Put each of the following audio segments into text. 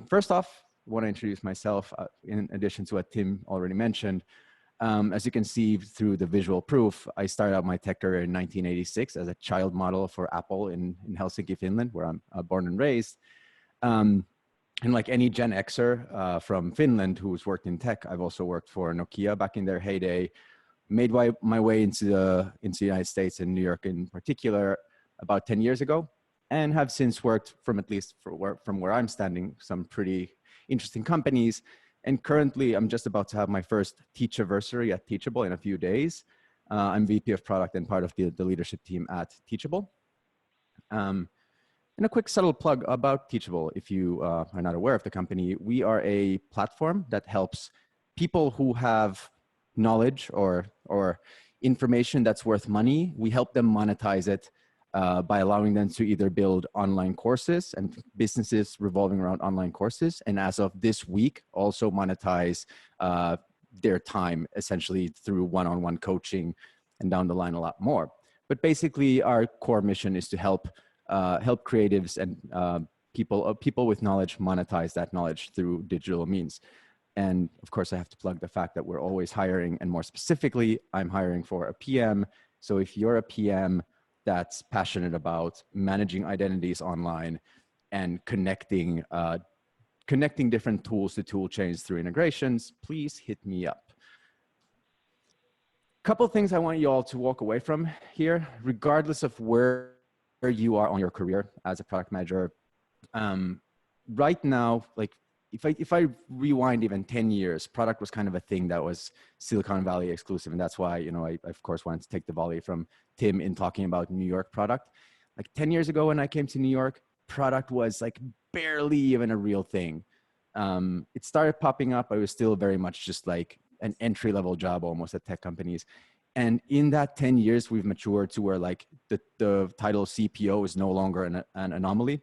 First off, I want to introduce myself in addition to what Tim already mentioned. As you can see through the visual proof, I started out my tech career in 1986 as a child model for Apple in Helsinki, Finland, where I'm born and raised. And like any Gen Xer from Finland who's worked in tech, I've also worked for Nokia back in their heyday, made my way into the United States and New York in particular about 10 years ago, and have since worked from where I'm standing, some pretty interesting companies. And currently, I'm just about to have my first Teachiversary at Teachable in a few days. I'm VP of Product and part of the leadership team at Teachable. And a quick subtle plug about Teachable, if you are not aware of the company, we are a platform that helps people who have knowledge or information that's worth money. We help them monetize it by allowing them to either build online courses and businesses revolving around online courses. And as of this week, also monetize their time essentially through one-on-one coaching and down the line a lot more. But basically our core mission is to help creatives and people with knowledge monetize that knowledge through digital means. And of course, I have to plug the fact that we're always hiring, and more specifically, I'm hiring for a PM. So if you're a PM that's passionate about managing identities online and connecting different tools to tool chains through integrations, please hit me up. Couple of things I want you all to walk away from here, regardless of where you are on your career as a product manager. Right now, like if I rewind even 10 years, product was kind of a thing that was Silicon Valley exclusive. And that's why, I of course wanted to take the volley from Tim in talking about New York product. Like 10 years ago when I came to New York, product was like barely even a real thing. It started popping up, but it was still very much just like an entry-level job almost at tech companies. And in that 10 years, we've matured to where like the title CPO is no longer an anomaly.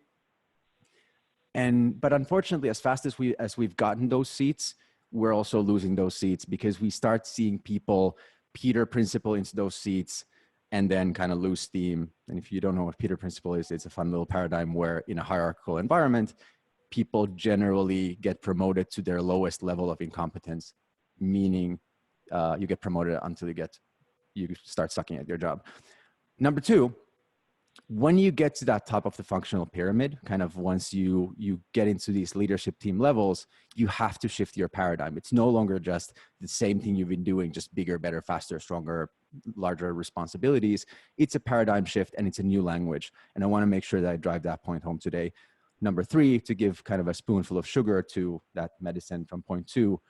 But unfortunately, as fast as we've gotten those seats, we're also losing those seats because we start seeing people Peter Principle into those seats and then kind of lose steam. And if you don't know what Peter Principle is, it's a fun little paradigm where in a hierarchical environment, people generally get promoted to their lowest level of incompetence, meaning you get promoted until you start sucking at your job. Number two, when you get to that top of the functional pyramid, kind of once you get into these leadership team levels, you have to shift your paradigm. It's no longer just the same thing you've been doing, just bigger, better, faster, stronger, larger responsibilities. It's a paradigm shift and it's a new language. And I want to make sure that I drive that point home today. Number three, to give kind of a spoonful of sugar to that medicine from point two,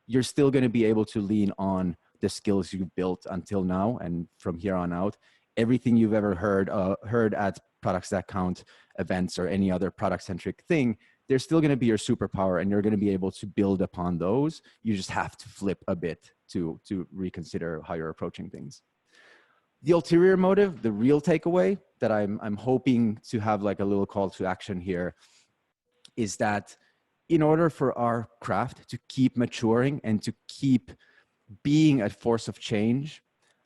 you're still going to be able to lean on the skills you've built until now and from here on out. Everything you've ever heard at Products That Count events or any other product-centric thing, they're still going to be your superpower, and you're going to be able to build upon those. You just have to flip a bit to reconsider how you're approaching things. The ulterior motive, the real takeaway that I'm hoping to have like a little call to action here is that in order for our craft to keep maturing and to keep being a force of change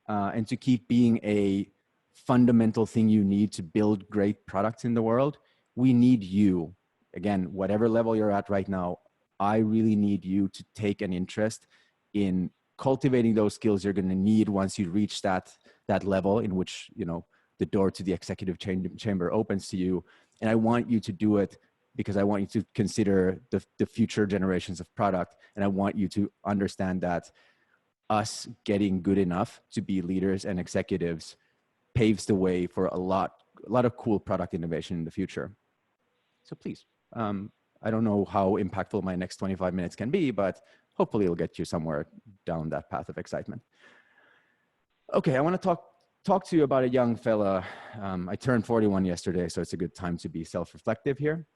and to keep being a fundamental thing you need to build great products in the world, we need you. Again, whatever level you're at right now, I really need you to take an interest in cultivating those skills you're going to need once you reach that level in which, the door to the executive chamber opens to you. And I want you to do it because I want you to consider the future generations of product. And I want you to understand that us getting good enough to be leaders and executives paves the way for a lot of cool product innovation in the future. So please, I don't know how impactful my next 25 minutes can be, but hopefully it'll get you somewhere down that path of excitement. Okay, I want to talk to you about a young fella. I turned 41 yesterday, so it's a good time to be self-reflective here.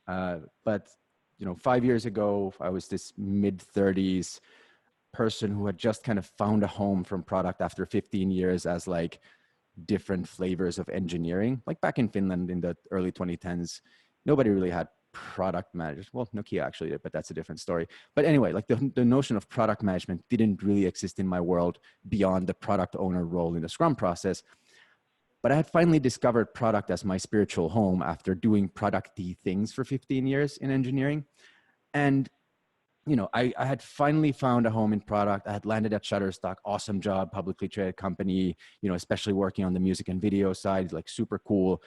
But 5 years ago, I was this mid-30s person who had just kind of found a home from product after 15 years as like different flavors of engineering. Like back in Finland in the early 2010s, nobody really had product managers. Well, Nokia actually did, but that's a different story. But anyway, like the notion of product management didn't really exist in my world beyond the product owner role in the Scrum process. But I had finally discovered product as my spiritual home after doing producty things for 15 years in engineering. And I had finally found a home in product. I had landed at Shutterstock, awesome job, publicly traded company, especially working on the music and video side, like super cool.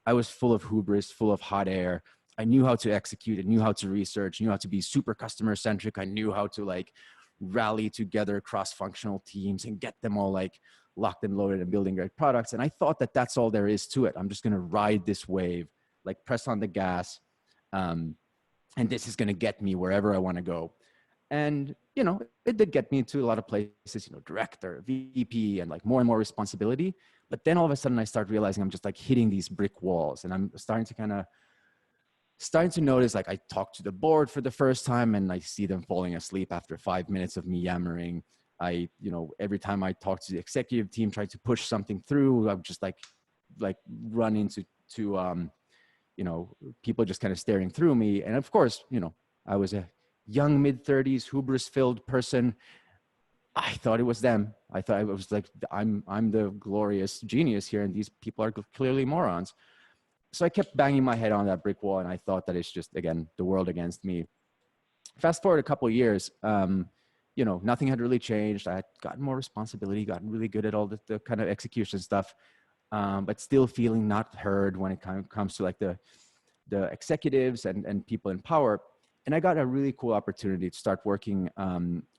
I was full of hubris, full of hot air. I knew how to execute, I knew how to research, knew how to be super customer centric. I knew how to like rally together cross-functional teams and get them all like locked and loaded and building great products. And I thought that that's all there is to it. I'm just going to ride this wave, like press on the gas. And this is going to get me wherever I want to go. And, it did get me to a lot of places, director, VP, and like more and more responsibility. But then all of a sudden I start realizing I'm just like hitting these brick walls, and I'm starting to notice, like, I talk to the board for the first time and I see them falling asleep after 5 minutes of me yammering. Every time I talk to the executive team, try to push something through, I'm just like run into people just kind of staring through me. And of course, I was a young mid-30s hubris-filled person. I thought it was them. I thought it was like, I'm the glorious genius here, and these people are clearly morons. So I kept banging my head on that brick wall, and I thought that it's just, again, the world against me. Fast forward a couple of years, nothing had really changed. I had gotten more responsibility, gotten really good at all the kind of execution stuff, but still feeling not heard when it kind of comes to like the executives and people in power. And I got a really cool opportunity to start working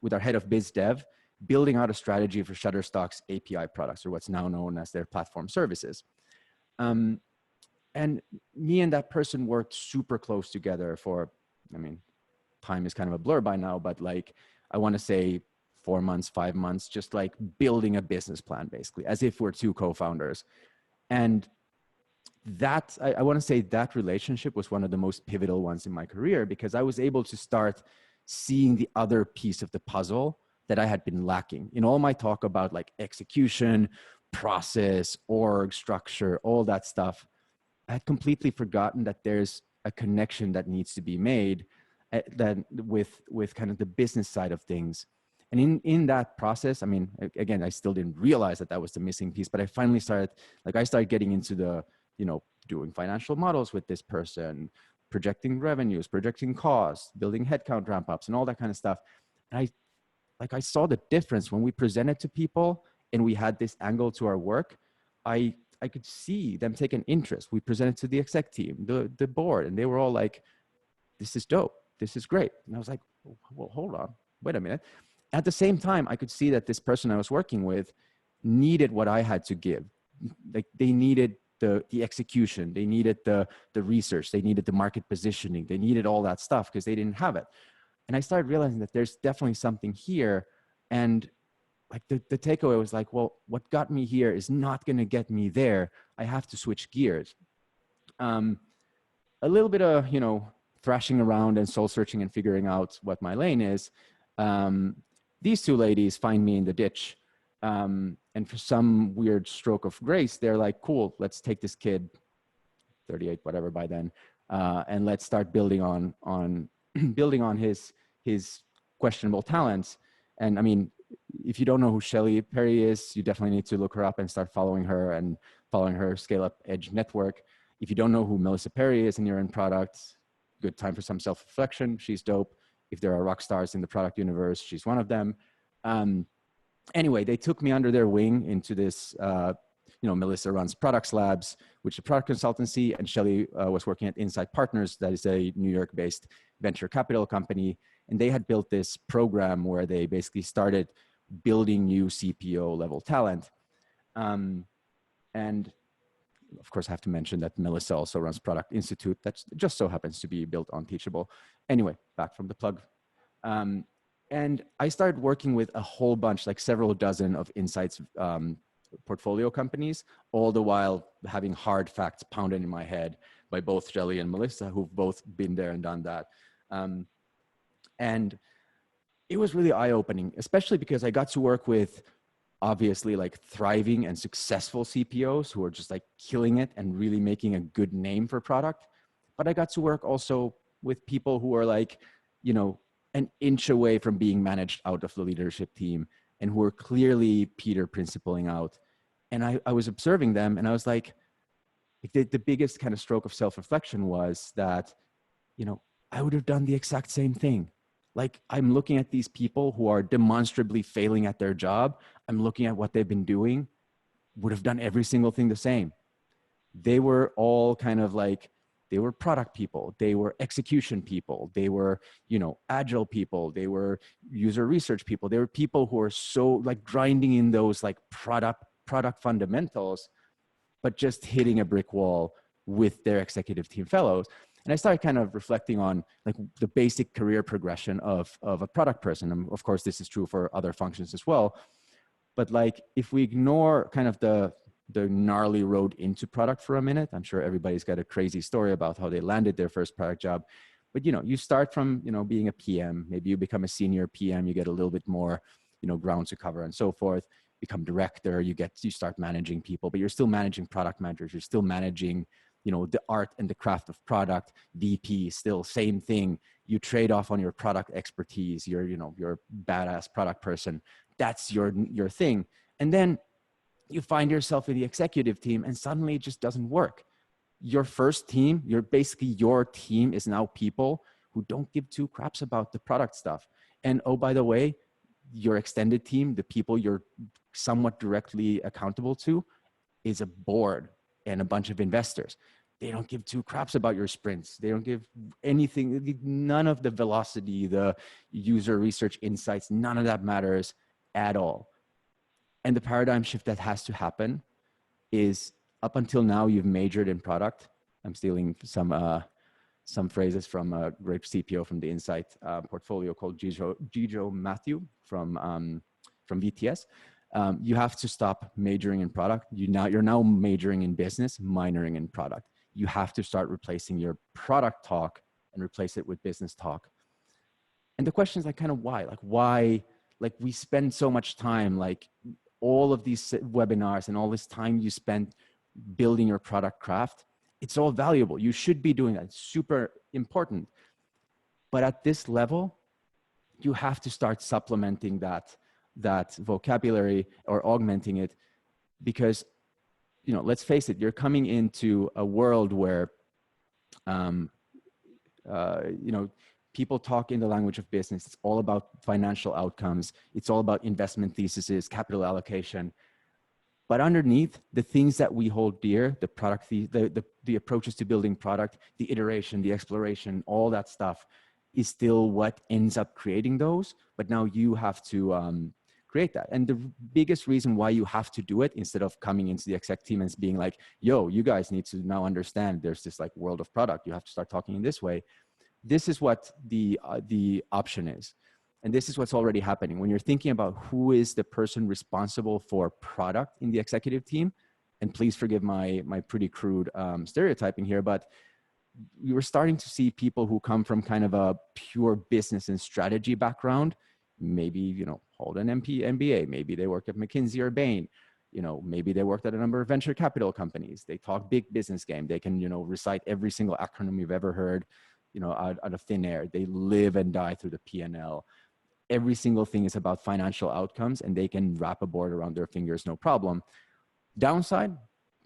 with our head of biz dev, building out a strategy for Shutterstock's API products, or what's now known as their platform services. And me and that person worked super close together for, time is kind of a blur by now, but like, I want to say 4 months, 5 months, just like building a business plan, basically, as if we're two co-founders. And that, I want to say that relationship was one of the most pivotal ones in my career, because I was able to start seeing the other piece of the puzzle that I had been lacking. In all my talk about like execution, process, org structure, all that stuff, I had completely forgotten that there's a connection that needs to be made with kind of the business side of things. And in that process, again, I still didn't realize that was the missing piece, but I finally started getting into the, doing financial models with this person, projecting revenues, projecting costs, building headcount ramp ups and all that kind of stuff. And I saw the difference when we presented to people and we had this angle to our work. I could see them take an interest. We presented to the exec team, the board, and they were all like, this is dope. This is great. And I was like, well, hold on, wait a minute. At the same time, I could see that this person I was working with needed what I had to give. Like, they needed the execution, they needed the research, they needed the market positioning, they needed all that stuff because they didn't have it. And I started realizing that there's definitely something here. And like the takeaway was like, well, what got me here is not going to get me there. I have to switch gears. A little bit of, thrashing around and soul searching and figuring out what my lane is. These two ladies find me in the ditch. And for some weird stroke of grace, they're like, cool, let's take this kid, 38, whatever by then, and let's start building on building on his questionable talents. And if you don't know who Shelly Perry is, you definitely need to look her up and start following her Scale Up Edge network. If you don't know who Melissa Perry is and you're in product, good time for some self-reflection. She's dope. If there are rock stars in the product universe, she's one of them. Anyway, they took me under their wing into this, Melissa runs Products Labs, which is a product consultancy, and Shelly was working at Insight Partners, that is a New York-based venture capital company. And they had built this program where they basically started building new CPO level talent. And of course, I have to mention that Melissa also runs Product Institute that just so happens to be built on Teachable. Anyway, back from the plug. And I started working with a whole bunch, like several dozen of Insight's portfolio companies, all the while having hard facts pounded in my head by both Shelly and Melissa, who've both been there and done that. And it was really eye-opening, especially because I got to work with obviously like thriving and successful CPOs who are just like killing it and really making a good name for product. But I got to work also with people who are like, an inch away from being managed out of the leadership team and who are clearly Peter principling out. And I was observing them, and I was like the biggest kind of stroke of self-reflection was that, you know, I would have done the exact same thing. Like, I'm looking at these people who are demonstrably failing at their job. I'm looking at what they've been doing, would have done every single thing the same. They were all kind of like, they were product people, they were execution people, they were, you know, agile people, they were user research people. They were people who are so like grinding in those like product fundamentals, but just hitting a brick wall with their executive team fellows. And I started kind of reflecting on like the basic career progression of a product person. And of course, this is true for other functions as well. But like, if we ignore kind of the gnarly road into product for a minute, I'm sure everybody's got a crazy story about how they landed their first product job. But, you know, you start from, you know, being a PM, maybe you become a senior PM, you get a little bit more, you know, ground to cover and so forth, become director, you start managing people, but you're still managing product managers. You're still managing, you know, the art and the craft of product. VP, still same thing. You trade off on your product expertise. You're, you know, you're a badass product person. That's your thing. And then you find yourself in the executive team, and suddenly it just doesn't work. Your first team, your team is now people who don't give two craps about the product stuff. And oh, by the way, your extended team, the people you're somewhat directly accountable to, is a board and a bunch of investors. They don't give two craps about your sprints. They don't give anything, none of the velocity, the user research insights, none of that matters at all. And the paradigm shift that has to happen is, up until now, you've majored in product. I'm stealing some phrases from a great CPO from the Insight portfolio called Gijo Matthew from VTS. You have to stop majoring in product. You're now majoring in business, minoring in product. You have to start replacing your product talk and replace it with business talk. And the question is like, kind of why? Like, why? Like, we spend so much time, like all of these webinars and all this time you spent building your product craft, it's all valuable. You should be doing that. It's super important. But at this level, you have to start supplementing that vocabulary or augmenting it, because, you know, let's face it, you're coming into a world where, you know, people talk in the language of business. It's all about financial outcomes. It's all about investment theses, capital allocation. But underneath, the things that we hold dear, the product, the approaches to building product, the iteration, the exploration, all that stuff is still what ends up creating those. But now you have to create that. And the biggest reason why you have to do it, instead of coming into the exec team and being like, yo, you guys need to now understand there's this like world of product. You have to start talking in this way. This is what the option is. And this is what's already happening. When you're thinking about who is the person responsible for product in the executive team, and please forgive my pretty crude stereotyping here, but we were starting to see people who come from kind of a pure business and strategy background. Maybe, you know, hold an MBA. Maybe they work at McKinsey or Bain. You know, maybe they worked at a number of venture capital companies. They talk big business game. They can, you know, recite every single acronym you've ever heard, you know, out of thin air. They live and die through the P&L. Every single thing is about financial outcomes, and they can wrap a board around their fingers, no problem. Downside,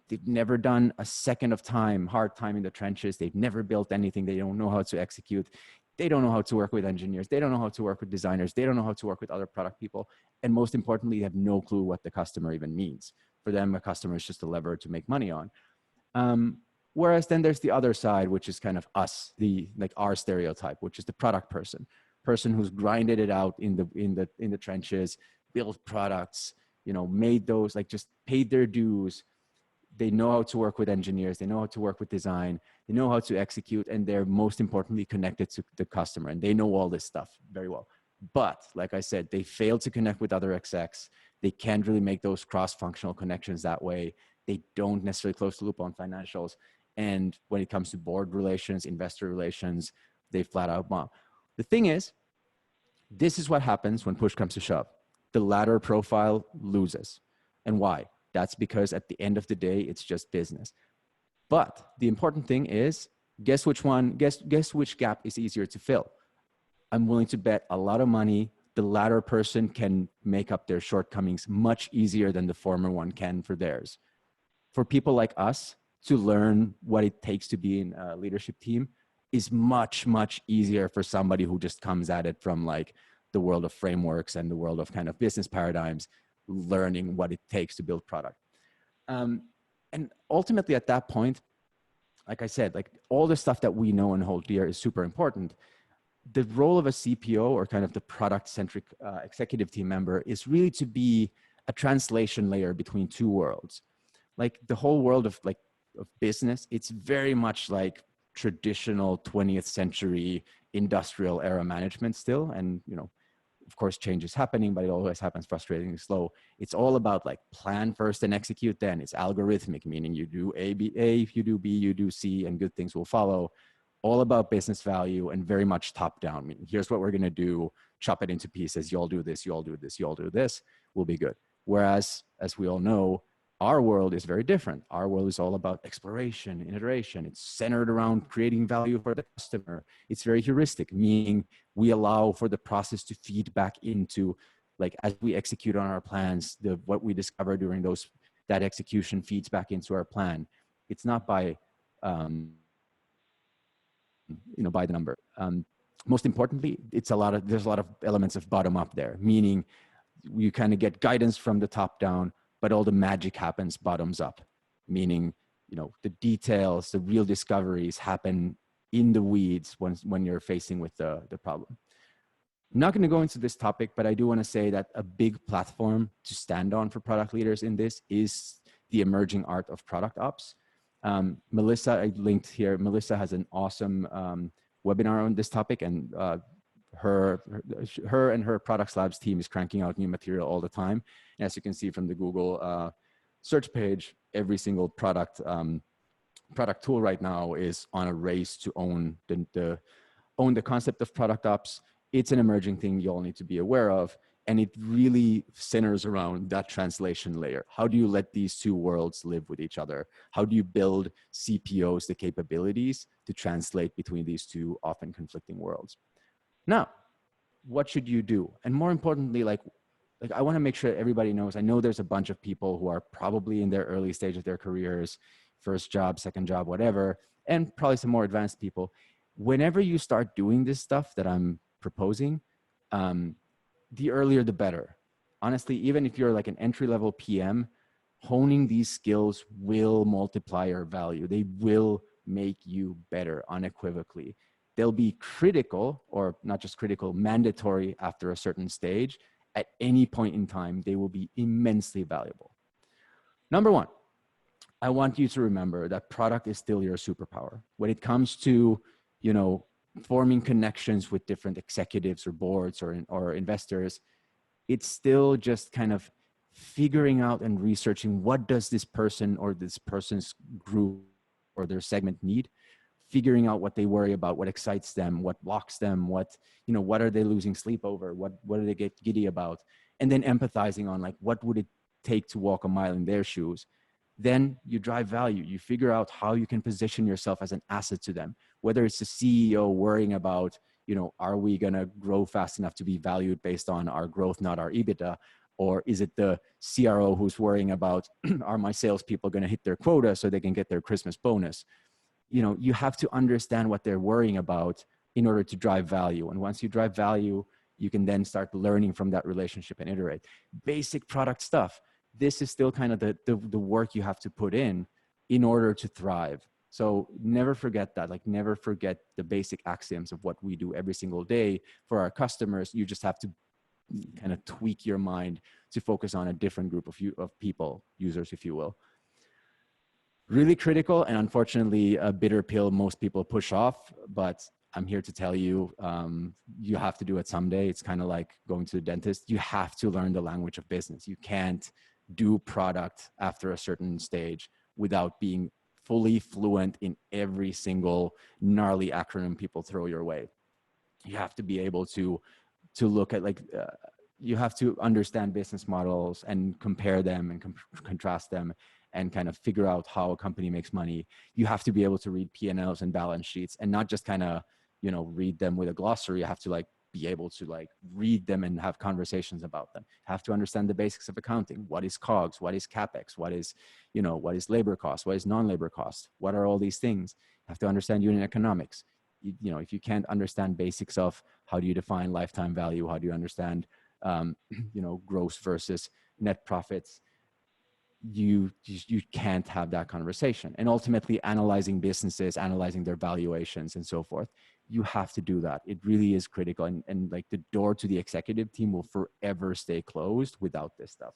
they've never done a second of hard time in the trenches. They've never built anything. They don't know how to execute. They don't know how to work with engineers. They don't know how to work with designers. They don't know how to work with other product people. And most importantly, they have no clue what the customer even means. For them, a customer is just a lever to make money on. Whereas then there's the other side, which is kind of us, our stereotype, which is the product person who's grinded it out in the trenches, built products, you know, made those, like, just paid their dues. They know how to work with engineers. They know how to work with design. They know how to execute, and they're most importantly connected to the customer, and they know all this stuff very well. But like I said, they fail to connect with other execs. They can't really make those cross-functional connections that way. They don't necessarily close the loop on financials. And when it comes to board relations, investor relations, they flat out bomb. The thing is, this is what happens when push comes to shove. The latter profile loses. And why? That's because at the end of the day, it's just business. But the important thing is, guess which gap is easier to fill? I'm willing to bet a lot of money the latter person can make up their shortcomings much easier than the former one can for theirs. For people like us to learn what it takes to be in a leadership team is much, much easier for somebody who just comes at it from like the world of frameworks and the world of kind of business paradigms, learning what it takes to build product. And ultimately at that point, like I said, like all the stuff that we know and hold dear is super important. The role of a CPO, or kind of the product-centric executive team member, is really to be a translation layer between two worlds. Like the whole world of business, it's very much like traditional 20th century industrial era management still. And, you know, of course, change is happening, but it always happens frustratingly slow. It's all about like plan first and execute then. It's algorithmic, meaning you do A, if you do B, you do C, and good things will follow. All about business value and very much top down. Meaning, here's what we're going to do, chop it into pieces. You all do this, you all do this, you all do this, we'll be good. Whereas, as we all know, our world is very different. Our world is all about exploration, iteration. It's centered around creating value for the customer. It's very heuristic, meaning we allow for the process to feed back into, like, as we execute on our plans, what we discover during that execution feeds back into our plan. It's not by, by the number. Most importantly, there's a lot of elements of bottom up there, meaning you kind of get guidance from the top down, but all the magic happens bottoms up, meaning, you know, the details, the real discoveries happen in the weeds when you're facing with the problem. I'm not going to go into this topic, but I do want to say that a big platform to stand on for product leaders in this is the emerging art of product ops. Melissa, I linked here. Melissa has an awesome webinar on this topic, and her and her Products Labs team is cranking out new material all the time. And as you can see from the Google search page, every single product tool right now is on a race to own the concept of product ops. It's an emerging thing you all need to be aware of, and it really centers around that translation layer. How do you let these two worlds live with each other? How do you build CPOs, the capabilities to translate between these two often conflicting worlds? Now, what should you do? And more importantly, like I want to make sure everybody knows, I know there's a bunch of people who are probably in their early stage of their careers, first job, second job, whatever, and probably some more advanced people. Whenever you start doing this stuff that I'm proposing, the earlier the better. Honestly, even if you're like an entry-level PM, honing these skills will multiply your value. They will make you better unequivocally. They'll be critical, or not just critical, mandatory after a certain stage. At any point in time, they will be immensely valuable. Number one, I want you to remember that product is still your superpower. When it comes to, you know, forming connections with different executives or boards or investors, it's still just kind of figuring out and researching what does this person or this person's group or their segment need, figuring out what they worry about, what excites them, what blocks them, what are they losing sleep over, what do they get giddy about, and then empathizing on like, what would it take to walk a mile in their shoes. Then you drive value. You figure out how you can position yourself as an asset to them, whether it's the CEO worrying about, you know, are we going to grow fast enough to be valued based on our growth, not our EBITDA? Or is it the CRO who's worrying about, are my salespeople going to hit their quota so they can get their Christmas bonus? You know, you have to understand what they're worrying about in order to drive value. And once you drive value, you can then start learning from that relationship and iterate. Basic product stuff. This is still kind of the work you have to put in order to thrive. So never forget that, like never forget the basic axioms of what we do every single day for our customers. You just have to kind of tweak your mind to focus on a different group of people, users, if you will. Really critical, and unfortunately a bitter pill most people push off, but I'm here to tell you, you have to do it someday. It's kind of like going to the dentist. You have to learn the language of business. You can't do product after a certain stage without being fully fluent in every single gnarly acronym people throw your way. You have to be able to look at you have to understand business models and compare them and contrast them and kind of figure out how a company makes money. You have to be able to read P&Ls and balance sheets and not just kind of, you know, read them with a glossary. You have to like be able to like read them and have conversations about them. You have to understand the basics of accounting. What is COGS? What is CapEx? What is, what is labor cost? What is non-labor cost? What are all these things? You have to understand unit economics. If you can't understand basics of how do you define lifetime value, how do you understand, gross versus net profits, you can't have that conversation. And ultimately analyzing businesses, analyzing their valuations and so forth, you have to do that. It really is critical. And like the door to the executive team will forever stay closed without this stuff.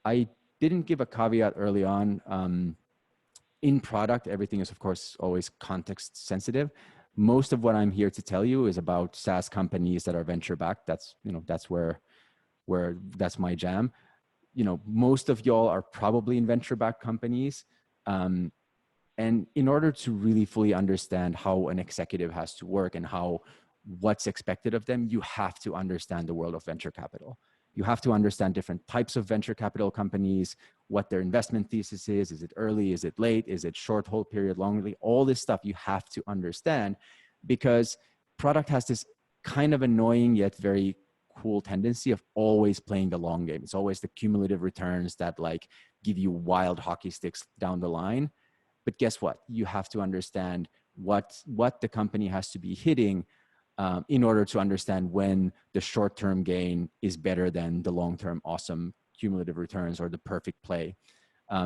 I didn't give a caveat early on. In product, everything is of course always context sensitive. Most of what I'm here to tell you is about SaaS companies that are venture backed. That's where that's my jam. Most of y'all are probably in venture backed companies. And in order to really fully understand how an executive has to work and what's expected of them, you have to understand the world of venture capital. You have to understand different types of venture capital companies, what their investment thesis is. Is it early? Is it late? Is it short hold period, long? All this stuff you have to understand, because product has this kind of annoying yet very cool tendency of always playing the long game. It's always the cumulative returns that like give you wild hockey sticks down the line. But guess what? You have to understand what the company has to be hitting in order to understand when the short-term gain is better than the long-term awesome cumulative returns or the perfect play.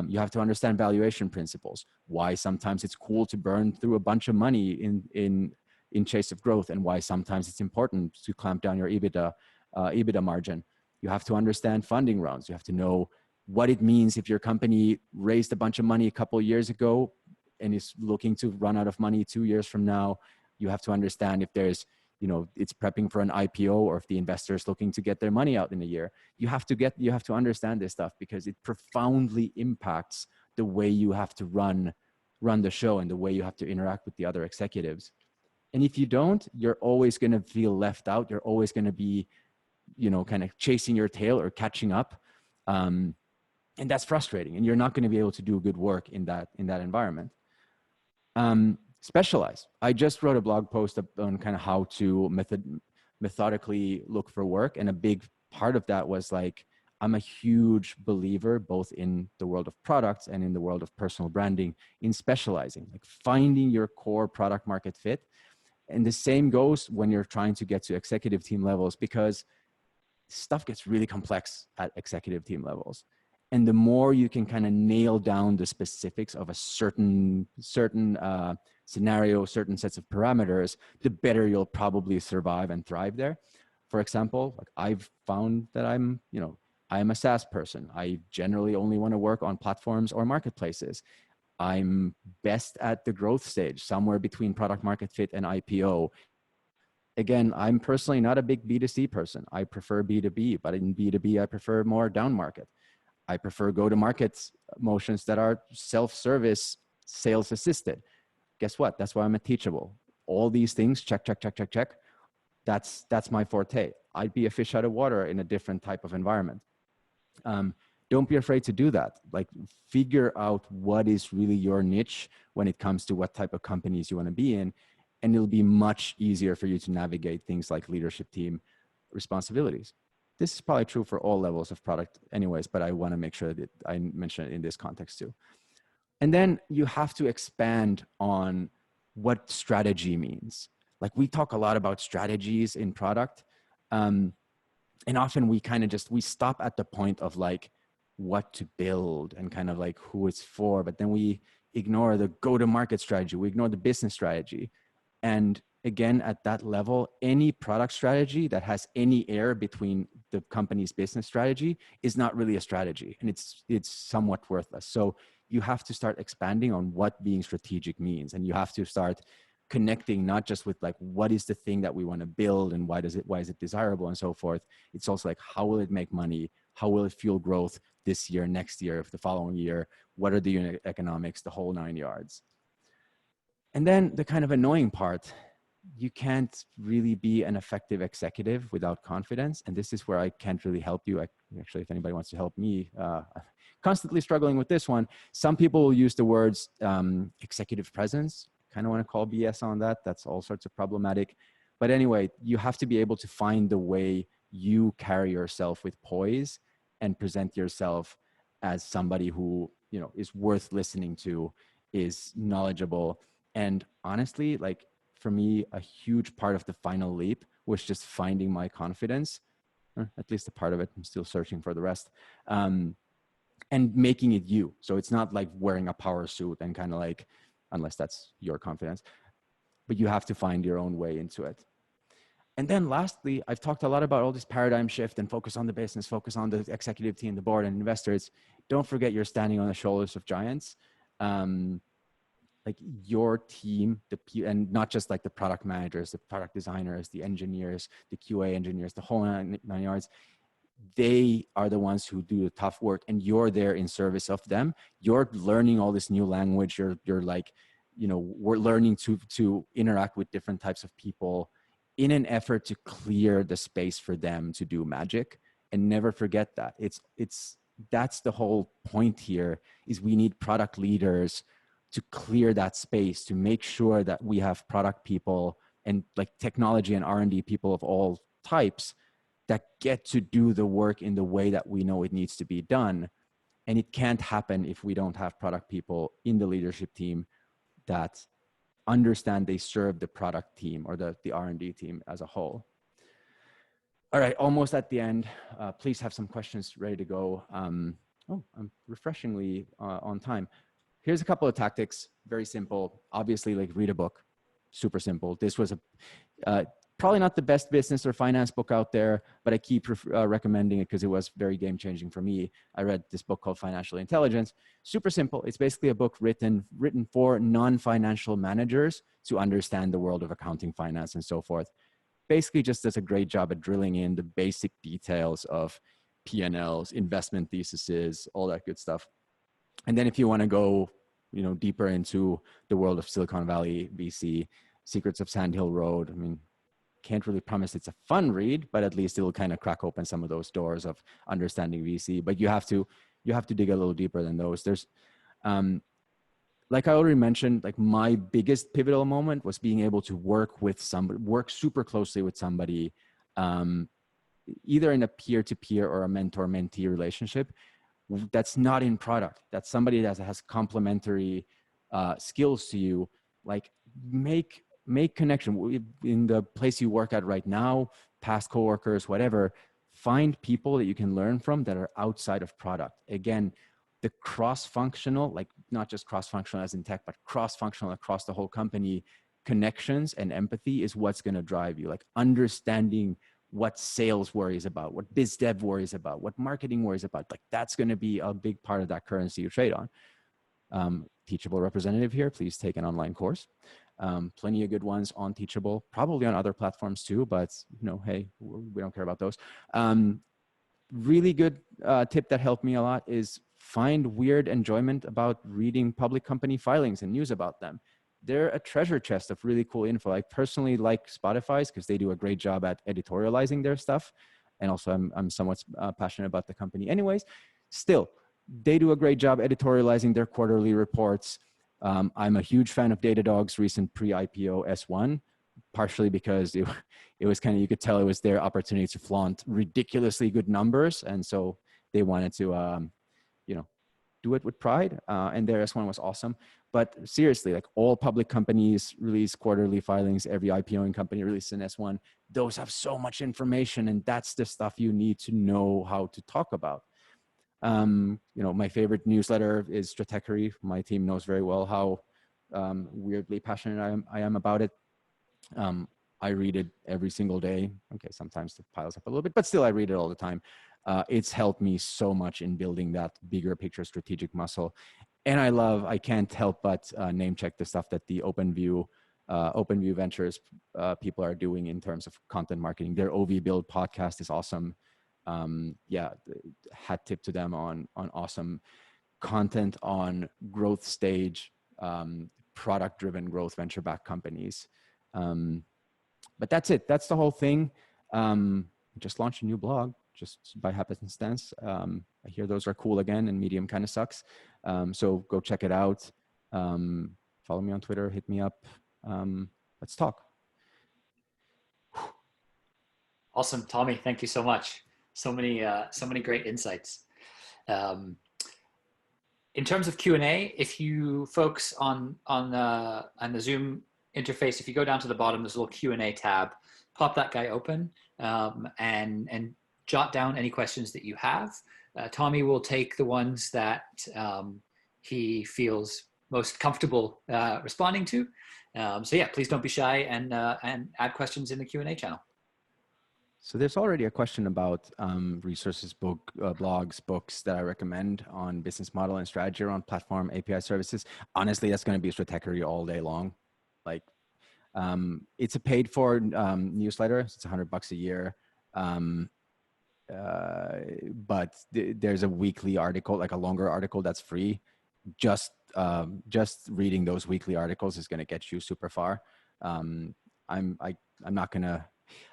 You have to understand valuation principles, why sometimes it's cool to burn through a bunch of money in chase of growth, and why sometimes it's important to clamp down your EBITDA margin. You have to understand funding rounds. You have to know what it means if your company raised a bunch of money a couple of years ago and is looking to run out of money 2 years from now. You have to understand if there's, it's prepping for an IPO, or if the investor is looking to get their money out in a year. You have to understand this stuff, because it profoundly impacts the way you have to run the show and the way you have to interact with the other executives. And if you don't, you're always going to feel left out. You're always going to be, kind of chasing your tail or catching up. And that's frustrating. And you're not going to be able to do good work in that environment. Specialize. I just wrote a blog post on kind of how to methodically look for work. And a big part of that was like, I'm a huge believer, both in the world of products and in the world of personal branding, in specializing, like finding your core product market fit. And the same goes when you're trying to get to executive team levels, because stuff gets really complex at executive team levels. And the more you can kind of nail down the specifics of a certain scenario, certain sets of parameters, the better you'll probably survive and thrive there. For example, like I've found that I'm a SaaS person. I generally only want to work on platforms or marketplaces. I'm best at the growth stage, somewhere between product market fit and IPO. Again, I'm personally not a big B2C person. I prefer B2B, but in B2B, I prefer more down market. I prefer go-to-market motions that are self-service, sales assisted. Guess what? That's why I'm a Teachable. All these things, check. That's my forte. I'd be a fish out of water in a different type of environment. Don't be afraid to do that. Like, figure out what is really your niche when it comes to what type of companies you want to be in. And it'll be much easier for you to navigate things like leadership team responsibilities. This is probably true for all levels of product anyways, but I want to make sure that I mention it in this context too. And then you have to expand on what strategy means. Like, we talk a lot about strategies in product. And often we kind of we stop at the point of like what to build and kind of like who it's for, but then we ignore the go-to-market strategy. We ignore the business strategy. And again, at that level, any product strategy that has any air between the company's business strategy is not really a strategy, and it's somewhat worthless. So you have to start expanding on what being strategic means, and you have to start connecting not just with like what is the thing that we want to build and why is it desirable and so forth. It's also like, how will it make money? How will it fuel growth this year, next year, the following year? What are the unit economics, the whole 9 yards? And then the kind of annoying part, you can't really be an effective executive without confidence. And this is where I can't really help you. Actually, if anybody wants to help me, constantly struggling with this one. Some people will use the words executive presence. kind of want to call BS on that. That's all sorts of problematic. But anyway, you have to be able to find the way you carry yourself with poise and present yourself as somebody who, you know, is worth listening to, is knowledgeable. And honestly, like for me, a huge part of the final leap was just finding my confidence, or at least a part of it. I'm still searching for the rest. And making it you. So it's not like wearing a power suit and kind of like, unless that's your confidence, but you have to find your own way into it. And then lastly, I've talked a lot about all this paradigm shift and focus on the business, focus on the executive team, the board and investors. Don't forget you're standing on the shoulders of giants. Like your team, and not just like the product managers, the product designers, the engineers, the QA engineers, the whole nine yards. They are the ones who do the tough work, and you're there in service of them. You're learning all this new language. You're like, you know, we're learning to interact with different types of people in an effort to clear the space for them to do magic. And never forget that that's the whole point here, is we need product leaders to clear that space, to make sure that we have product people and like technology and R&D people of all types that get to do the work in the way that we know it needs to be done. And it can't happen if we don't have product people in the leadership team that understand they serve the product team or the R&D team as a whole. All right, almost at the end. Please have some questions ready to go. I'm refreshingly on time. Here's a couple of tactics, very simple. Obviously, like read a book, super simple. This was probably not the best business or finance book out there, but I keep recommending it because it was very game-changing for me. I read this book called Financial Intelligence. Super simple. It's basically a book written for non-financial managers to understand the world of accounting, finance, and so forth. Basically just does a great job at drilling in the basic details of P&Ls, investment theses, all that good stuff. And then if you want to go, you know, deeper into the world of Silicon Valley, VC, Secrets of Sand Hill Road, I mean, can't really promise it's a fun read, but at least it'll kind of crack open some of those doors of understanding VC. But you have to dig a little deeper than those. There's, like I already mentioned, like my biggest pivotal moment was being able to work super closely with somebody, either in a peer-to-peer or a mentor-mentee relationship that's not in product. That's somebody that has complementary skills to you. Like make connection in the place you work at right now, past coworkers, whatever. Find people that you can learn from that are outside of product. Again, the cross-functional, like not just cross-functional as in tech, but cross-functional across the whole company, connections and empathy is what's going to drive you. Like understanding what sales worries about, what biz dev worries about, what marketing worries about. Like that's going to be a big part of that currency you trade on. Teachable representative here, please take an online course. Plenty of good ones on Teachable, probably on other platforms too, but you know, hey, we don't care about those. Really good tip that helped me a lot is find weird enjoyment about reading public company filings and news about them. They're a treasure chest of really cool info. I personally like Spotify's because they do a great job at editorializing their stuff. And also I'm somewhat passionate about the company anyways. Still, they do a great job editorializing their quarterly reports. I'm a huge fan of Datadog's recent pre-IPO S1, partially because it was kind of, you could tell it was their opportunity to flaunt ridiculously good numbers. And so they wanted to, you know, do it with pride. And their S1 was awesome. But seriously, like all public companies release quarterly filings, every IPOing company releases an S1. Those have so much information, and that's the stuff you need to know how to talk about. You know, my favorite newsletter is Stratechery. My team knows very well how weirdly passionate I am about it. I read it every single day. Okay, sometimes it piles up a little bit, but still I read it all the time. It's helped me so much in building that bigger picture strategic muscle. And I can't help but name check the stuff that the OpenView Ventures people are doing in terms of content marketing. Their OV Build podcast is awesome. Yeah, hat tip to them on awesome content on growth stage, product-driven growth venture-backed companies. But that's it. That's the whole thing. Just launched a new blog just by happenstance. I hear those are cool again, and Medium kind of sucks. So go check it out. follow me on Twitter, hit me up. Let's talk. Awesome, Tommi. Thank you so much. So many great insights. In terms of Q&A, if you folks on the Zoom interface, if you go down to the bottom, there's a little Q&A tab. Pop that guy open and jot down any questions that you have. Tommi will take the ones that he feels most comfortable responding to. So yeah, please don't be shy and add questions in the Q&A channel. So there's already a question about resources, blogs, books that I recommend on business model and strategy around platform API services. Honestly, that's going to be stratechery all day long. Like, it's a paid for newsletter. So it's $100 a year. But there's a weekly article, like a longer article that's free. Just reading those weekly articles is going to get you super far. I'm not going to,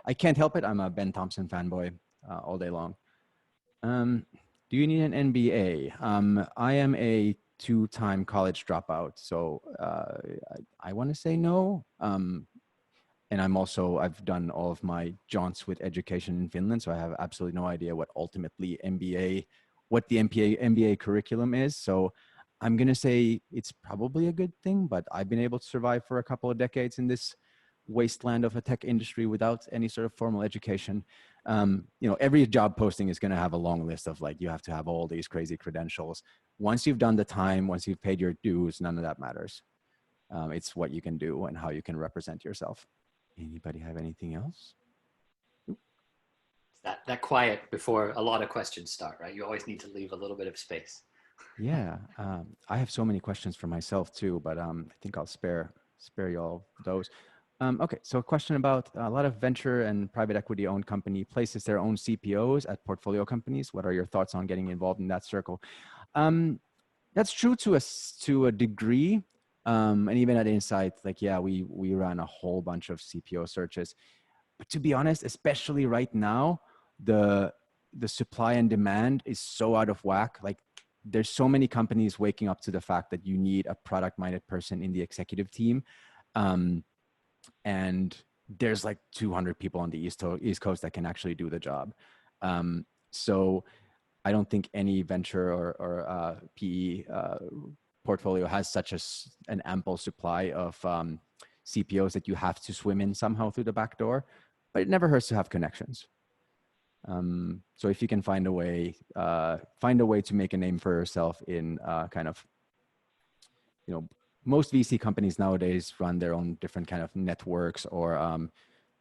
I can't help it. I'm a Ben Thompson fanboy all day long. Do you need an MBA? I am a 2-time college dropout. So I want to say no. And I've done all of my jaunts with education in Finland. So I have absolutely no idea what ultimately what the MBA curriculum is. So I'm going to say it's probably a good thing, but I've been able to survive for a couple of decades in this wasteland of a tech industry without any sort of formal education. Every job posting is going to have a long list of like, you have to have all these crazy credentials. Once you've done the time, once you've paid your dues, none of that matters. It's what you can do and how you can represent yourself. Anybody have anything else? That quiet before a lot of questions start, right? You always need to leave a little bit of space. Yeah, I have so many questions for myself too, but I think I'll spare you all those. Okay, so a question about a lot of venture and private equity owned company places their own CPOs at portfolio companies. What are your thoughts on getting involved in that circle? That's true to a degree. And even at Insight, like, yeah, we ran a whole bunch of CPO searches. But to be honest, especially right now, the supply and demand is so out of whack. Like, there's so many companies waking up to the fact that you need a product-minded person in the executive team. And there's like 200 people on the East Coast that can actually do the job. So I don't think any venture or PE portfolio has such an ample supply of CPOs that you have to swim in somehow through the back door, but it never hurts to have connections. So if you can find a way to make a name for yourself in kind of, most VC companies nowadays run their own different kind of networks or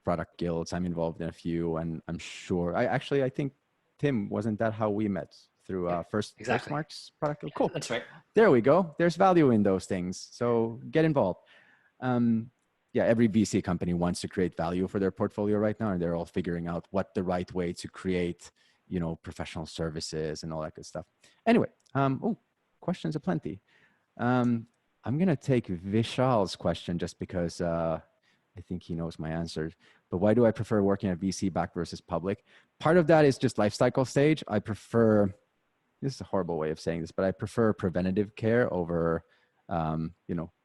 product guilds. I'm involved in a few, and I'm sure I think, Tim, wasn't that how we met? Through First Marks product guild? Cool. That's right. There we go. There's value in those things. So get involved. Yeah, every VC company wants to create value for their portfolio right now, and they're all figuring out what the right way to create, professional services and all that good stuff. Anyway, questions aplenty. I'm going to take Vishal's question just because I think he knows my answer. But why do I prefer working at VC back versus public? Part of that is just life cycle stage. I prefer, this is a horrible way of saying this, but I prefer preventative care over,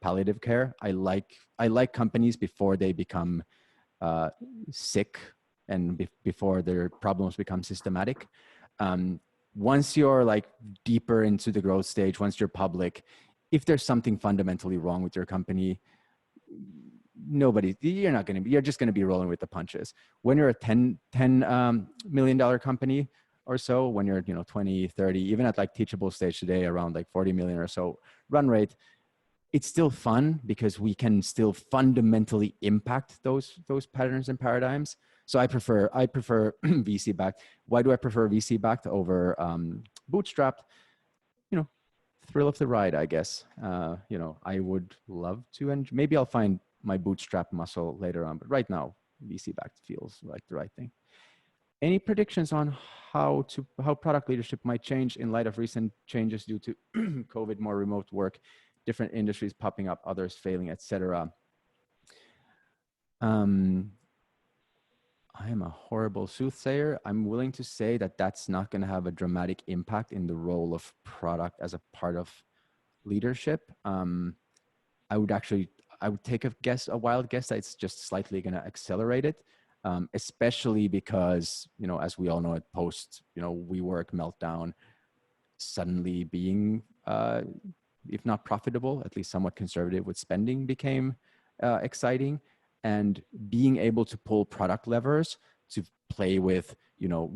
palliative care. I like companies before they become sick and before their problems become systematic. Once you're like deeper into the growth stage, once you're public, if there's something fundamentally wrong with your company, you're just going to be rolling with the punches. When you're a $10 million company or so, when you're 20, 30, even at like Teachable stage today around like 40 million or so run rate, it's still fun because we can still fundamentally impact those patterns and paradigms. So I prefer VC backed. Why do I prefer VC backed over bootstrapped? Thrill of the ride, I guess. I would love to, and maybe I'll find my bootstrap muscle later on, but right now VC backed feels like the right thing. Any predictions on how product leadership might change in light of recent changes due to COVID, more remote work, different industries popping up, others failing, etc.? I am a horrible soothsayer. I'm willing to say that that's not going to have a dramatic impact in the role of product as a part of leadership. I would take a wild guess that it's just slightly going to accelerate it, especially because, as we all know, at post, WeWork meltdown, suddenly being, if not profitable, at least somewhat conservative with spending became exciting, and being able to pull product levers to play with,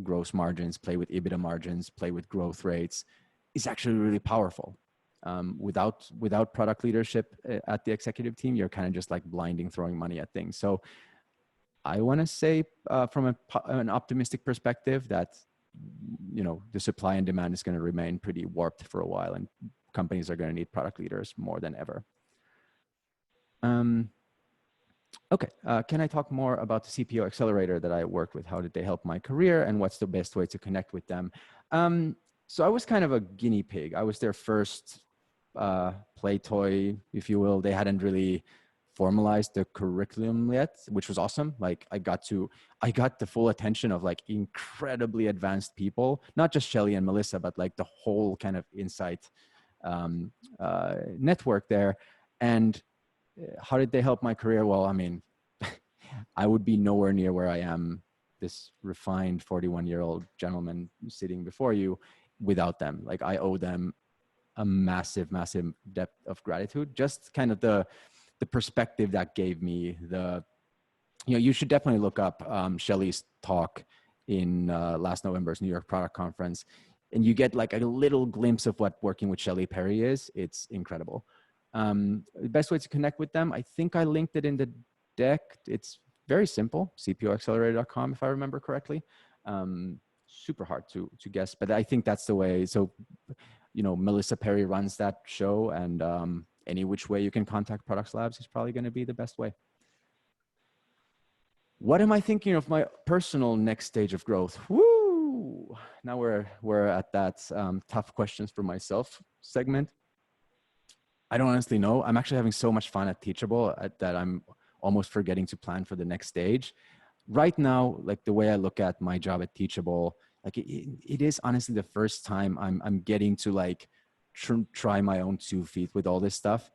gross margins, play with EBITDA margins, play with growth rates is actually really powerful. Without product leadership at the executive team, you're kind of just like blinding, throwing money at things. So I want to say from an optimistic perspective that, the supply and demand is going to remain pretty warped for a while, and companies are going to need product leaders more than ever. Okay, can I talk more about the CPO accelerator that I worked with? How did they help my career, and what's the best way to connect with them? So I was kind of a guinea pig. I was their first play toy, if you will. They hadn't really formalized the curriculum yet, which was awesome. Like I got the full attention of like incredibly advanced people, not just Shelly and Melissa, but like the whole kind of insight network there. And how did they help my career? Well, I mean, I would be nowhere near where I am, this refined 41-year-old gentleman sitting before you, without them. Like I owe them a massive, massive depth of gratitude. Just kind of the perspective that gave me you should definitely look up Shelly's talk in last November's New York Product Conference, and you get like a little glimpse of what working with Shelly Perry is. It's incredible. The best way to connect with them, I think I linked it in the deck. It's very simple, cpoaccelerator.com, if I remember correctly. Super hard to guess, but I think that's the way. So, Melissa Perry runs that show, and any which way you can contact Products Labs is probably going to be the best way. What am I thinking of my personal next stage of growth? Woo! Now we're at that tough questions for myself segment. I don't honestly know. I'm actually having so much fun at Teachable that I'm almost forgetting to plan for the next stage. Right now, like the way I look at my job at Teachable, like it is honestly the first time I'm getting to like try my own 2 feet with all this stuff.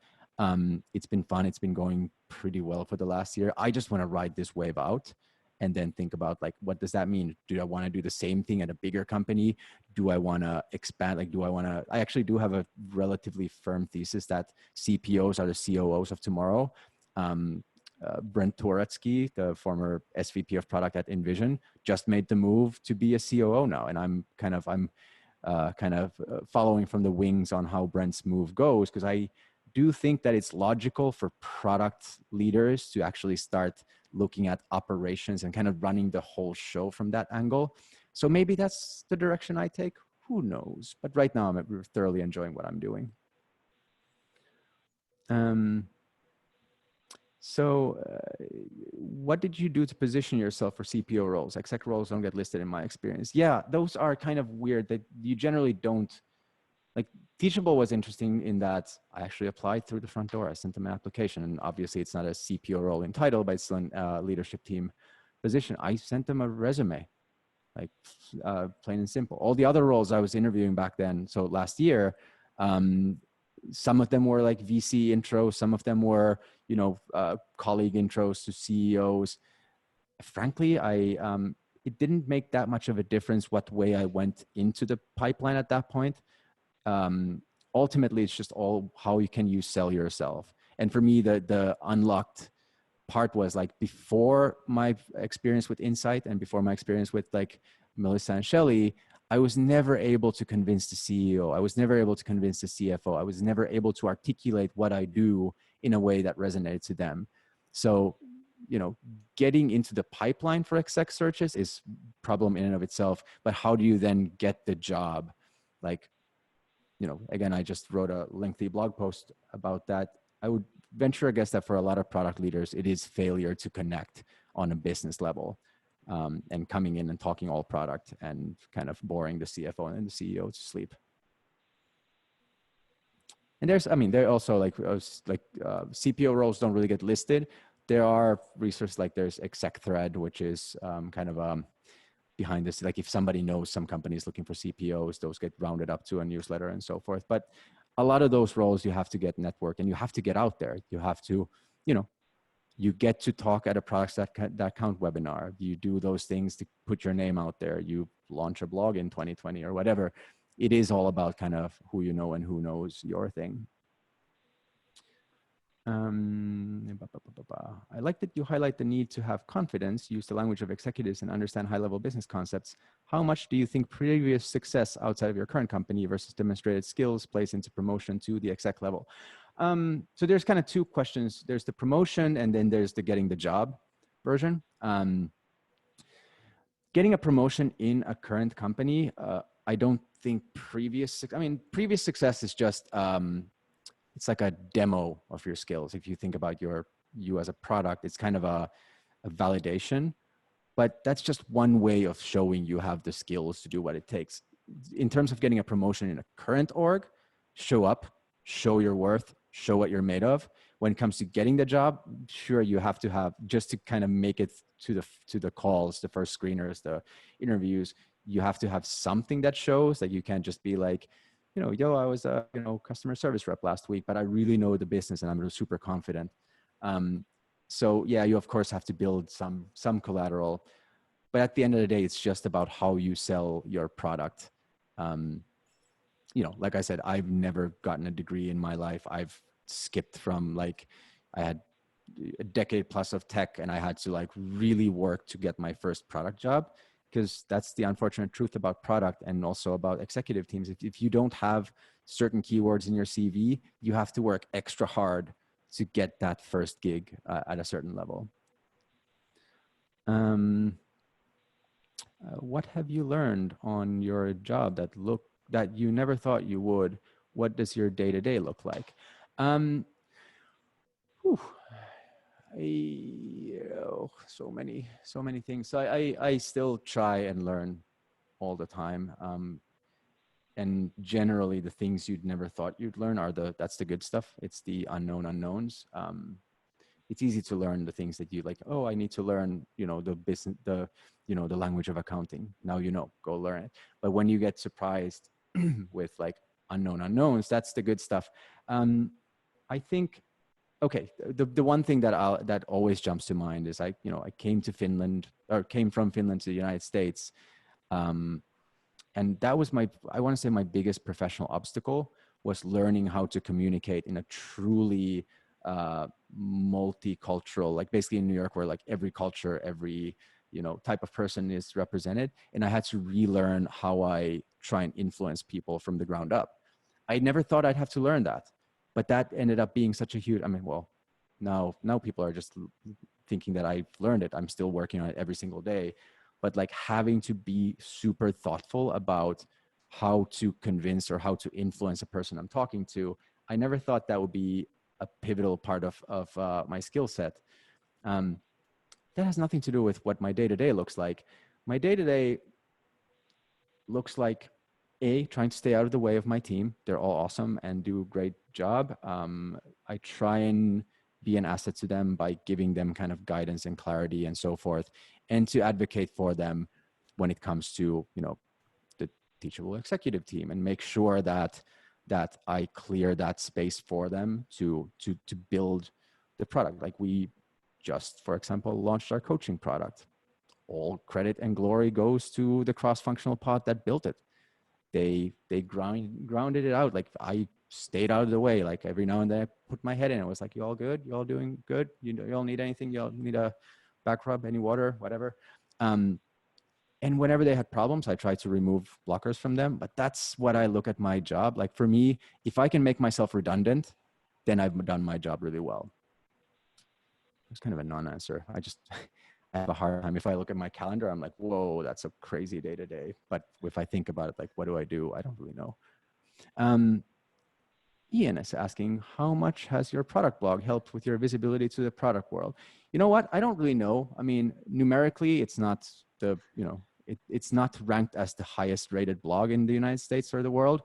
It's been fun. It's been going pretty well for the last year. I just want to ride this wave out and then think about like, what does that mean? Do I want to do the same thing at a bigger company? Do I want to expand? Like, I actually do have a relatively firm thesis that CPOs are the COOs of tomorrow. Brent Turetsky, the former SVP of product at InVision, just made the move to be a COO now. And I'm kind of following from the wings on how Brent's move goes, because I do think that it's logical for product leaders to actually start looking at operations and kind of running the whole show from that angle. So maybe that's the direction I take. Who knows? But right now I'm thoroughly enjoying what I'm doing. So what did you do to position yourself for CPO roles? Exec roles don't get listed in my experience. Yeah, those are kind of weird that you generally don't. Like Teachable was interesting in that I actually applied through the front door. I sent them an application, and obviously it's not a CPO role in title, but it's still a leadership team position. I sent them a resume, like plain and simple. All the other roles I was interviewing back then, so last year, some of them were like VC intros, some of them were, colleague intros to CEOs. Frankly, it didn't make that much of a difference what way I went into the pipeline at that point. Ultimately, it's just all how can you sell yourself. And for me, the unlocked part was like before my experience with Insight and before my experience with like Melissa and Shelly, I was never able to convince the CEO. I was never able to convince the CFO. I was never able to articulate what I do in a way that resonated to them. So, getting into the pipeline for exec searches is a problem in and of itself, but how do you then get the job? Like, again, I just wrote a lengthy blog post about that. I would venture a guess that for a lot of product leaders, it is failure to connect on a business level, and coming in and talking all product and kind of boring the CFO and the CEO to sleep. And there also CPO roles don't really get listed. There are resources like there's Exec Thread, which is kind of behind this, like if somebody knows some companies looking for CPOs, those get rounded up to a newsletter and so forth. But a lot of those roles, you have to get networked and you have to get out there. You have to, you know, you get to talk at a Products That Count webinar. You do those things to put your name out there. You launch a blog in 2020 or whatever. It is all about kind of who you know and who knows your thing. I like that you highlight the need to have confidence, use the language of executives, and understand high-level business concepts. How much do you think previous success outside of your current company versus demonstrated skills plays into promotion to the exec level? So there's kind of two questions. There's the promotion, and then there's the getting the job version. Getting a promotion in a current company, I don't think previous success is just, it's like a demo of your skills. If you think about you as a product, it's kind of a validation, but that's just one way of showing you have the skills to do what it takes. In terms of getting a promotion in a current org, show up, show your worth, show what you're made of. When it comes to getting the job, sure, you have to have, just to kind of make it to the calls, the first screeners, the interviews, you have to have something that shows that you can't just be like, you know, yo, I was a customer service rep last week, but I really know the business and I'm super confident. So yeah, you of course have to build some collateral, but at the end of the day, it's just about how you sell your product. You know, like I said, I've never gotten a degree in my life. I've skipped from, like, I had a decade plus of tech and I had to like really work to get my first product job, because that's the unfortunate truth about product and also about executive teams. If you don't have certain keywords in your CV, you have to work extra hard to get that first gig at a certain level. What have you learned on your job that you never thought you would? What does your day-to-day look like? So many things. So I still try and learn all the time. And generally the things you'd never thought you'd learn that's the good stuff. It's the unknown unknowns. It's easy to learn the things that you like, oh, I need to learn, the business, the language of accounting. Now, go learn it. But when you get surprised with like unknown unknowns, that's the good stuff. I think, okay, the one thing that always jumps to mind is I came from Finland to the United States. And that was I want to say my biggest professional obstacle was learning how to communicate in a truly multicultural, like basically in New York, where like every culture, every type of person is represented. And I had to relearn how I try and influence people from the ground up. I never thought I'd have to learn that, but that ended up being such a huge, now people are just thinking that I've learned it. I'm still working on it every single day, but like having to be super thoughtful about how to convince or how to influence a person I'm talking to, I never thought that would be a pivotal part of my skill set. That has nothing to do with what my day-to-day looks like. My day-to-day looks like trying to stay out of the way of my team. They're all awesome and do a great job. I try and be an asset to them by giving them kind of guidance and clarity and so forth, and to advocate for them when it comes to, the Teachable executive team, and make sure that I clear that space for them to build the product. Like we just, for example, launched our coaching product. All credit and glory goes to the cross-functional pod that built it. They grounded it out. Like I stayed out of the way. Like every now and then I put my head in. It was like, you all good? You all doing good? You all need anything? You all need a back rub, any water, whatever. And whenever they had problems, I tried to remove blockers from them. But that's what I look at my job. Like for me, if I can make myself redundant, then I've done my job really well. It's kind of a non-answer. I have a hard time. If I look at my calendar, I'm like, whoa, that's a crazy day to day. But if I think about it, like, what do? I don't really know. Ian is asking, how much has your product blog helped with your visibility to the product world? You know what? I don't really know. I mean, numerically, it's not it's not ranked as the highest rated blog in the United States or the world.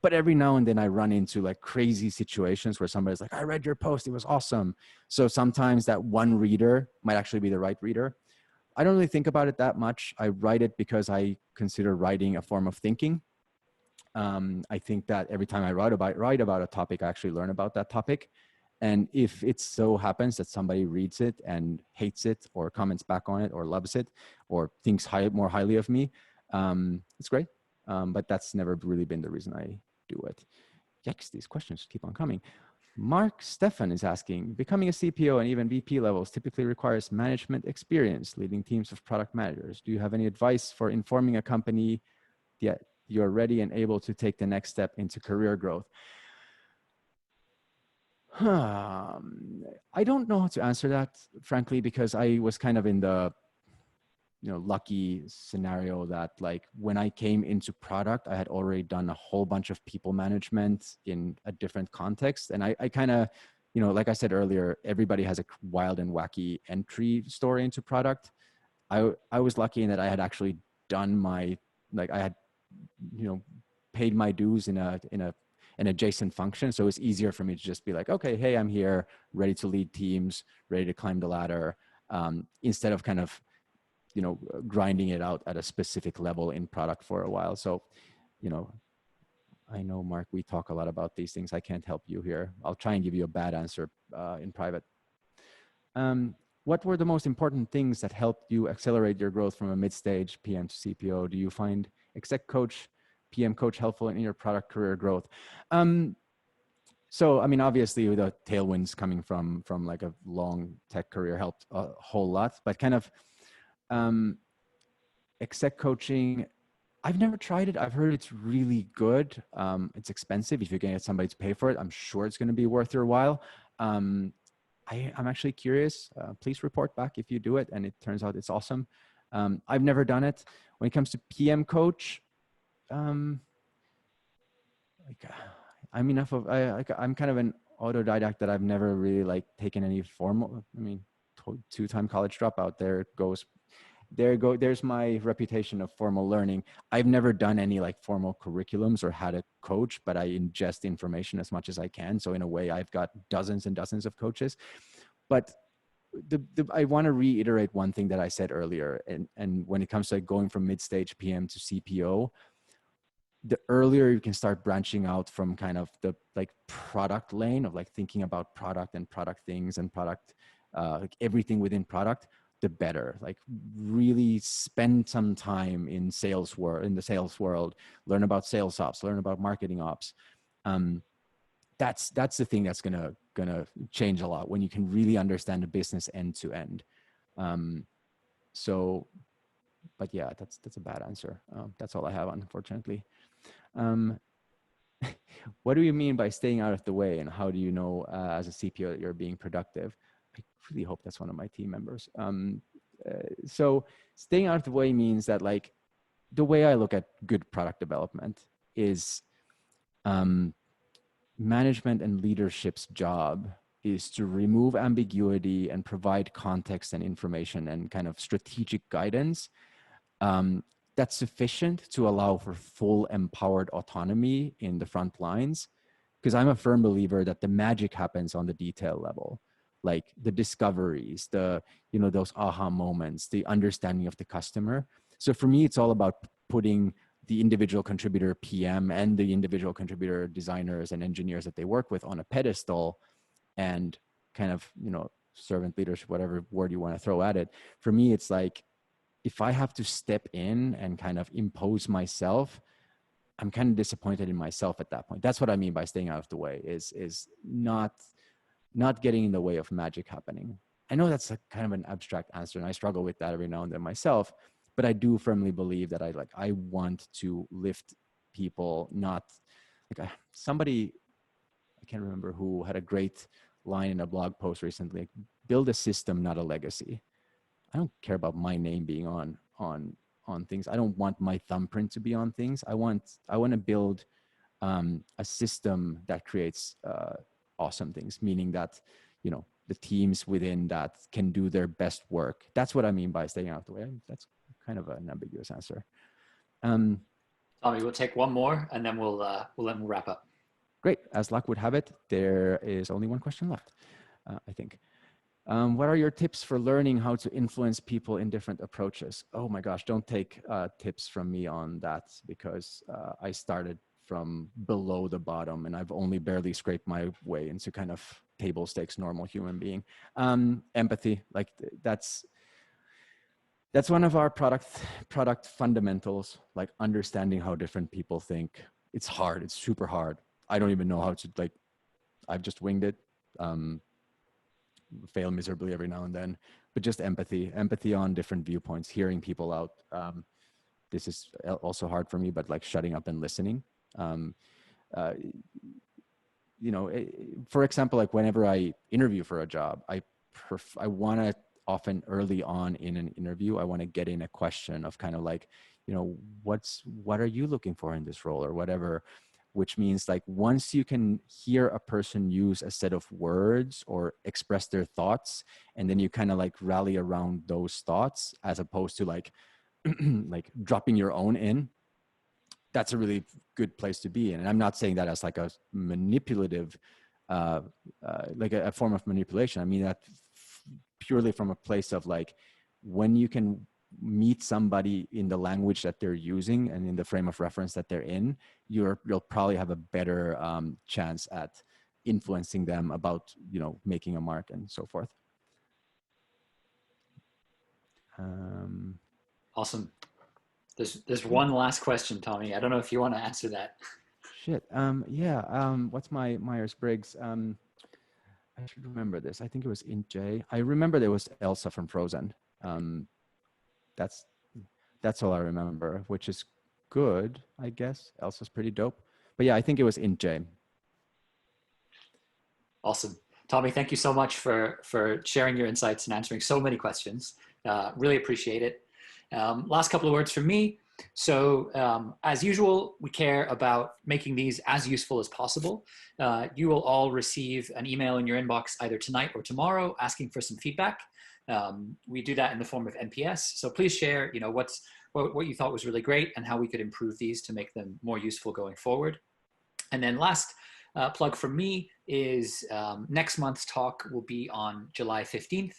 But every now and then I run into like crazy situations where somebody's like, I read your post, it was awesome. So sometimes that one reader might actually be the right reader. I don't really think about it that much. I write it because I consider writing a form of thinking. I think that every time I write about a topic, I actually learn about that topic. And if it so happens that somebody reads it and hates it or comments back on it or loves it or thinks more highly of me, it's great. But that's never really been the reason I do it. Yikes, these questions keep on coming. Mark Stefan is asking, becoming a CPO and even VP levels typically requires management experience, leading teams of product managers. Do you have any advice for informing a company that you're ready and able to take the next step into career growth? I don't know how to answer that, frankly, because I was kind of in the lucky scenario that like when I came into product, I had already done a whole bunch of people management in a different context. And I kind of, like I said earlier, everybody has a wild and wacky entry story into product. I was lucky in that I had actually done I had, paid my dues in an adjacent function. So it's easier for me to just be like, okay, hey, I'm here, ready to lead teams, ready to climb the ladder, instead of kind of, grinding it out at a specific level in product for a while. So, I know, Mark, we talk a lot about these things. I can't help you here. I'll try and give you a bad answer in private. What were the most important things that helped you accelerate your growth from a mid-stage PM to CPO? Do you find exec coach, PM coach helpful in your product career growth? So, I mean, obviously the tailwinds coming from like a long tech career helped a whole lot, but kind of, exec coaching, I've never tried it. I've heard it's really good. It's expensive. If you're going to get somebody to pay for it, I'm sure it's going to be worth your while. I'm actually curious. Please report back if you do it and it turns out it's awesome. I've never done it. When it comes to PM coach, I'm kind of an autodidact that I've never really taken any formal, 2-time college dropout. There's my reputation of formal learning. I've never done any formal curriculums or had a coach, but I ingest information as much as I can. So in a way, I've got dozens and dozens of coaches. But I want to reiterate one thing that I said earlier. And when it comes to going from mid-stage PM to CPO, the earlier you can start branching out from kind of the product lane of thinking about product and product things and product, everything within product, the better. Really spend some time in the sales world, learn about sales ops, learn about marketing ops. That's the thing that's gonna change a lot when you can really understand the business end to end. But yeah, that's a bad answer. That's all I have, unfortunately. What do you mean by staying out of the way, and how do you know as a CPO that you're being productive? I really hope that's one of my team members. So staying out of the way means that the way I look at good product development is management and leadership's job is to remove ambiguity and provide context and information and kind of strategic guidance that's sufficient to allow for full empowered autonomy in the front lines. Because I'm a firm believer that the magic happens on the detail level, like the discoveries, those aha moments, the understanding of the customer. So for me, it's all about putting the individual contributor PM and the individual contributor designers and engineers that they work with on a pedestal and kind of, servant leadership, whatever word you want to throw at it. For me, it's if I have to step in and kind of impose myself, I'm kind of disappointed in myself at that point. That's what I mean by staying out of the way, is not getting in the way of magic happening. I know that's kind of an abstract answer, and I struggle with that every now and then myself, but I do firmly believe that I want to lift people, not somebody, I can't remember who, had a great line in a blog post recently, build a system, not a legacy. I don't care about my name being on things. I don't want my thumbprint to be on things. I want to build a system that creates awesome things, meaning that, the teams within that can do their best work. That's what I mean by staying out of the way. That's kind of an ambiguous answer. Tommi, we'll take one more and then we'll wrap up. Great. As luck would have it, there is only one question left, I think. What are your tips for learning how to influence people in different approaches? Oh my gosh, don't take tips from me on that, because I started from below the bottom, and I've only barely scraped my way into kind of table stakes normal human being. Empathy, like that's one of our product fundamentals, like understanding how different people think. It's hard. It's super hard. I don't even know how to, like, I've just winged it. Fail miserably every now and then, but just empathy on different viewpoints, hearing people out. This is also hard for me, but like shutting up and listening. You know, for example, like whenever I interview for a job, I want to often early on in an interview, I want to get in a question of kind of like, you know, what are you looking for in this role or whatever, which means like once you can hear a person use a set of words or express their thoughts, and then you kind of like rally around those thoughts as opposed to like, like dropping your own in, that's a really good place to be in. And I'm not saying that as like a manipulative, like a form of manipulation. I mean that purely from a place of like, when you can meet somebody in the language that they're using and in the frame of reference that they're in, you'll probably have a better chance at influencing them about, you know, making a mark and so forth. Awesome. There's one last question, Tommi. I don't know if you want to answer that. Shit. Yeah. What's my Myers-Briggs? I should remember this. I think it was int J. I remember there was Elsa from Frozen. That's all I remember, which is good, I guess. Elsa's pretty dope. But yeah, I think it was int J. Awesome. Tommi, thank you so much for sharing your insights and answering so many questions. Really appreciate it. Last couple of words from me. So as usual, we care about making these as useful as possible. You will all receive an email in your inbox either tonight or tomorrow asking for some feedback. We do that in the form of NPS. So please share, you know, what you thought was really great and how we could improve these to make them more useful going forward. And then last plug from me is next month's talk will be on July 15th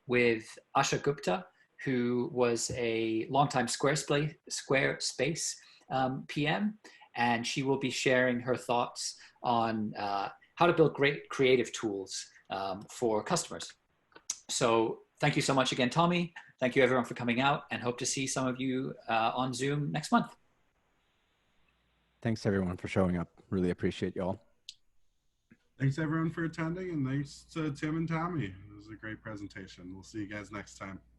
with Asha Gupta, who was a longtime Squarespace PM, and she will be sharing her thoughts on how to build great creative tools for customers. So thank you so much again, Tommi. Thank you everyone for coming out, and hope to see some of you on Zoom next month. Thanks everyone for showing up. Really appreciate y'all. Thanks everyone for attending, and thanks to Tim and Tommi. It was a great presentation. We'll see you guys next time.